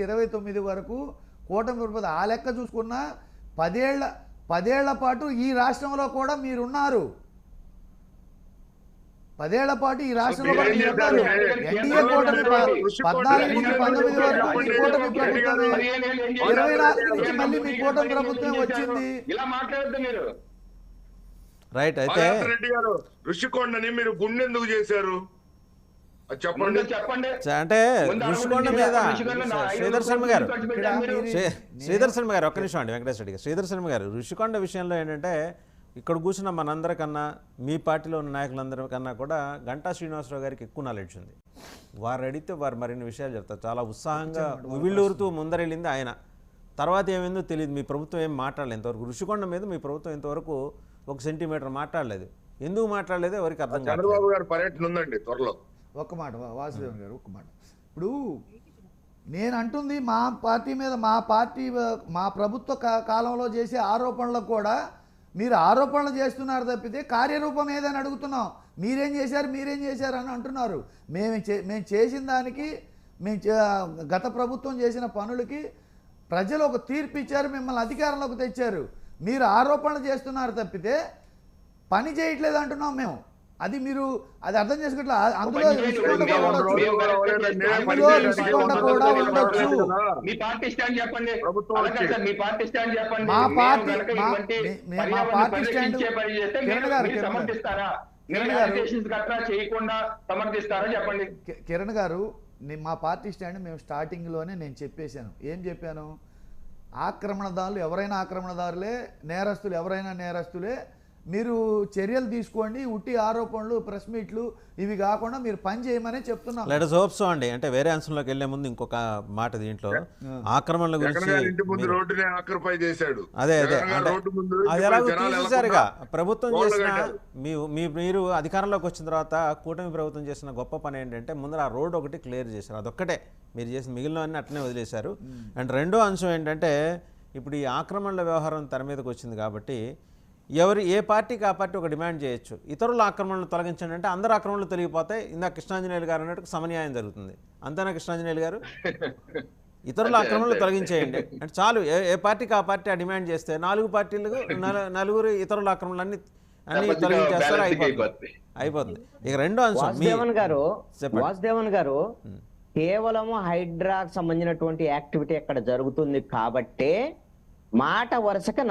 29 వరకు కూటమి ప్రభుత్వం ఆ లెక్క చూసుకున్నా 10 ఏళ్ల పాటు ఈ రాష్ట్రంలో కూడా మీరున్నారు. 10 ఏళ్ల పాటు ఈ రాష్ట్రంలో కూడా మీరున్నారు. ఎన్డీఏ కూటమి 14 నుంచి 19 వరకు మీ కూటమి ప్రభుత్వమే, 24 నుంచి మళ్ళీ మీ కూటమి ప్రభుత్వమే వచ్చింది. ఇలా మాట్లాడద్దు మీరు. రైట్. అయితే రెడ్డి గారు ఋషికొండని మీరు గుండెందుకు చేశారు చెప్పండి. అంటే ఋషికొండ మీద శ్రీధర్ శర్మ గారు ఒక్క నిమిషం అండి. వెంకటేశ్వర రెడ్డి గారు, శ్రీధర్ శర్మ గారు, ఋషికొండ విషయంలో ఏంటంటే ఇక్కడ కూర్చున్న మనందరికన్నా మీ పార్టీలో ఉన్న నాయకులందరికన్నా కూడా గంటా శ్రీనివాసరావు గారికి ఎక్కువ నాలెడ్జ్ ఉంది. వారు అడిగితే వారు మరిన్ని విషయాలు చెప్తారు. చాలా ఉత్సాహంగా ఉవిళ్ళూరుతూ ముందరెళ్ళింది ఆయన. తర్వాత ఏమైందో తెలియదు. మీ ప్రభుత్వం ఏం మాట్లాడలేదు ఇంతవరకు. ఋషికొండ మీద మీ ప్రభుత్వం ఇంతవరకు 1 సెంటీమీటర్ మాట్లాడలేదు. ఎందుకు మాట్లాడలేదు ఎవరికి అర్థం కాదు. చంద్రబాబు గారు పర్యటన ఉందండి త్వరలో. ఒక్క మాట వాసుదేవన్ గారు, ఒక్క మాట. ఇప్పుడు నేను అంటుంది మా పార్టీ మీద, మా ప్రభుత్వ కాలంలో చేసే ఆరోపణలకు కూడా మీరు ఆరోపణలు చేస్తున్నారు తప్పితే కార్యరూపం ఏదని అడుగుతున్నాం. మీరేం చేశారు అని అంటున్నారు. మేము చేసిన దానికి, గత ప్రభుత్వం చేసిన పనులకి ప్రజలు ఒక తీర్పు ఇచ్చారు, మిమ్మల్ని అధికారంలోకి తెచ్చారు. మీరు ఆరోపణలు చేస్తున్నారు తప్పితే పని చేయట్లేదు అంటున్నాం మేము. అది మీరు అది అర్థం చేసుకోవట్లేదు. అందులో ఋషికొండ కూడా ఉండొచ్చు. మీ పార్టీ స్టాండ్ చెప్పండి. మా పార్టీ స్టాండ్ కిరణ్ గారు, మా పార్టీ స్టాండ్ మేము స్టార్టింగ్లోనే నేను చెప్పేశాను. ఏం చెప్పాను? ఆక్రమణదారులు ఎవరైనా ఆక్రమణదారులే, నేరస్తులు ఎవరైనా నేరస్తులే. మీరు చర్యలు తీసుకోండి. ఉట్టి ఆరోపణలు, ప్రెస్ మీట్లు ఇవి కాకుండా మీరు పని చేయమని చెప్తున్నాం. లెట్ us hope so అండి. అంటే వేరే అంశంలోకి వెళ్లే ముందు ఇంకొక మాట దీంట్లో ఆక్రమణల గురించి అదే అది ఎలాగో తీసేసారుగా. ప్రభుత్వం చేసిన మీరు అధికారంలోకి వచ్చిన తర్వాత కూటమి ప్రభుత్వం చేసిన గొప్ప పని ఏంటంటే ముందర ఆ రోడ్ ఒకటి క్లియర్ చేశారు. అదొక్కటే మీరు చేసిన, మిగిలినవన్నీ అట్లనే వదిలేశారు. అండ్ రెండో అంశం ఏంటంటే ఇప్పుడు ఈ ఆక్రమణల వ్యవహారం తెర మీదకి వచ్చింది కాబట్టి ఏ పార్టీకి ఆ పార్టీ ఒక డిమాండ్ చేయొచ్చు. ఇతరుల ఆక్రమణలు తొలగించండి అంటే అందరు ఆక్రమణలు తొలగిపోతాయి. ఇందాక కృష్ణాంజనేయులు గారు అన్నట్టు సమన్యాయం జరుగుతుంది. అంతేనా కృష్ణాంజనేయులు గారు? ఇతరుల ఆక్రమణలు తొలగించేయండి అంటే చాలు. ఏ పార్టీకి ఆ పార్టీ ఆ డిమాండ్ చేస్తే 4 పార్టీలకు 4 ఇతరుల ఆక్రమణలు అన్ని తొలగించేస్తారు, అయిపోతుంది. ఇక రెండో అంశం వాసుదేవన్ గారు కేవలం హైడ్రాకు సంబంధించినటువంటి యాక్టివిటీ అక్కడ జరుగుతుంది కాబట్టే మాట వరుసగా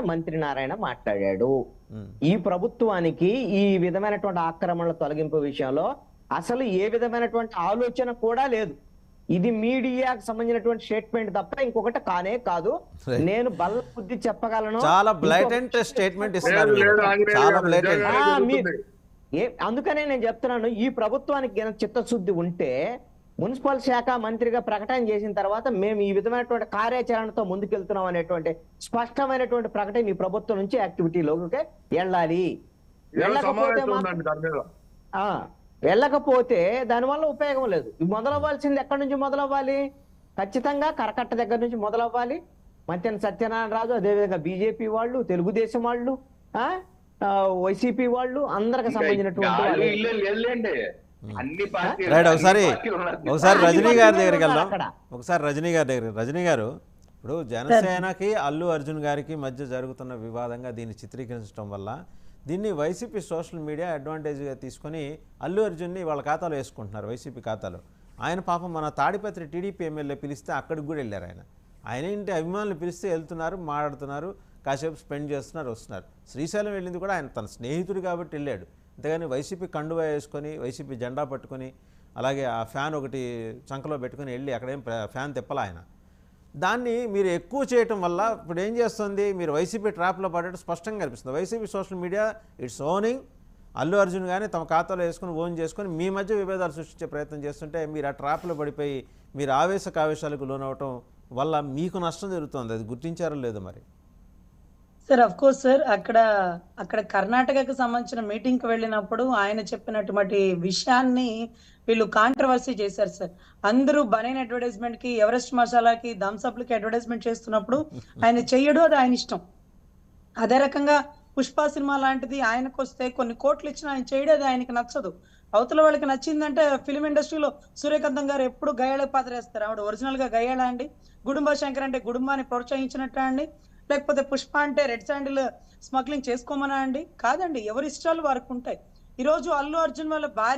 మంత్రి నారాయణ మాట్లాడాడు. ఈ ప్రభుత్వానికి ఈ విధమైనటువంటి ఆక్రమణల తొలగింపు విషయంలో అసలు ఏ విధమైనటువంటి ఆలోచన కూడా లేదు. ఇది మీడియాకు సంబంధించినటువంటి స్టేట్మెంట్ తప్ప ఇంకొకటి కానే కాదు. నేను బల్ల బుద్ధి చెప్పగలను. చాలా బ్లైటెంట్ స్టేట్మెంట్ ఇస్తున్నారు. అందుకనే నేను చెప్తున్నాను, ఈ ప్రభుత్వానికి చిత్తశుద్ధి ఉంటే మున్సిపల్ శాఖ మంత్రిగా ప్రకటన చేసిన తర్వాత మేము ఈ విధమైనటువంటి కార్యాచరణతో ముందుకెళ్తున్నాం అనేటువంటి స్పష్టమైనటువంటి ప్రకటన ఈ ప్రభుత్వం నుంచి యాక్టివిటీలోకి వెళ్ళాలి. వెళ్ళకపోతే దానివల్ల ఉపయోగం లేదు. మొదలవ్వాల్సింది ఎక్కడి నుంచి మొదలవ్వాలి? ఖచ్చితంగా కరకట్ట దగ్గర నుంచి మొదలవ్వాలి. మంత్రి సత్యనారాయణ రాజు, అదేవిధంగా బీజేపీ వాళ్ళు, తెలుగుదేశం వాళ్ళు, వైసీపీ వాళ్ళు, అందరికి సంబంధించినటువంటి ఒకసారి రజనీ గారి దగ్గరికి వెళ్దాం. రజనీ గారు, ఇప్పుడు జనసేనకి అల్లు అర్జున్ గారికి మధ్య జరుగుతున్న వివాదంగా దీన్ని చిత్రీకరించడం వల్ల దీన్ని వైసీపీ సోషల్ మీడియా అడ్వాంటేజ్గా తీసుకొని అల్లు అర్జున్ని వాళ్ళ ఖాతాలో వేసుకుంటున్నారు, వైసీపీ ఖాతాలో. ఆయన పాపం మన తాడిపత్రి టీడీపీ ఎమ్మెల్యే పిలిస్తే అక్కడికి కూడా వెళ్ళారు. ఆయన ఇంటి అభిమానులు పిలిస్తే వెళ్తున్నారు, మాట్లాడుతున్నారు, కాసేపు స్పెండ్ చేస్తున్నారు, వస్తున్నారు. శ్రీశైలం వెళ్ళింది కూడా ఆయన తన స్నేహితుడు కాబట్టి వెళ్ళాడు. అంతేగాని వైసీపీ కండువా వేసుకొని, వైసీపీ జెండా పట్టుకొని, అలాగే ఆ ఫ్యాన్ ఒకటి చంకలో పెట్టుకొని వెళ్ళి అక్కడేం ఫ్యాన్ తిప్పలా ఆయన. దాన్ని మీరు ఎక్కువ చేయటం వల్ల ఇప్పుడు ఏం చేస్తుంది, మీరు వైసీపీ ట్రాప్లో పడేట్టు స్పష్టంగా కనిపిస్తుంది. YCP social media it's owning Allu Arjun కానీ తమ ఖాతాలో వేసుకొని ఓన్ చేసుకొని మీ మధ్య విభేదాలు సృష్టించే ప్రయత్నం చేస్తుంటే మీరు ఆ ట్రాప్లో పడిపోయి మీరు ఆవేశకావేశాలకు లోనవటం వల్ల మీకు నష్టం జరుగుతుంది. అది గుర్తించారో లేదో మరి? సార్ అఫ్ కోర్స్ సార్, అక్కడ కర్ణాటకకు సంబంధించిన మీటింగ్ కి వెళ్ళినప్పుడు ఆయన చెప్పినటువంటి విషయాన్ని వీళ్ళు కాంట్రవర్సీ చేశారు సార్. అందరూ బనైన్ అడ్వర్టైజ్మెంట్ కి, ఎవరెస్ట్ మసాలాకి, థమ్స్అప్లకి అడ్వర్టైజ్మెంట్ చేస్తున్నప్పుడు ఆయన చెయ్యడు, అది ఆయన ఇష్టం. అదే రకంగా పుష్ప సినిమా లాంటిది ఆయనకు వస్తే కొన్ని కోట్లు ఇచ్చినా ఆయన చేయడం, అది ఆయనకి నచ్చదు. అవతల వాళ్ళకి నచ్చిందంటే ఫిలిం ఇండస్ట్రీలో సూర్యకాంతం గారు ఎప్పుడు గయ్యాళ పాత్ర వేస్తారు. ఆవిడ ఒరిజినల్ గా గయ్యాళ అండి? గుడుంబ శంకర్ అంటే గుడుంబాన్ని ప్రోత్సహించినట్ట అండి? లేకపోతే పుష్ప అంటే రెడ్ శాండిల్ స్మగ్లింగ్ చేసుకోమనా అండి? కాదండి, ఎవరి ఇష్టాలు వారికి ఉంటాయి. ఈ రోజు అల్లు అర్జున్ వాళ్ళ భార్య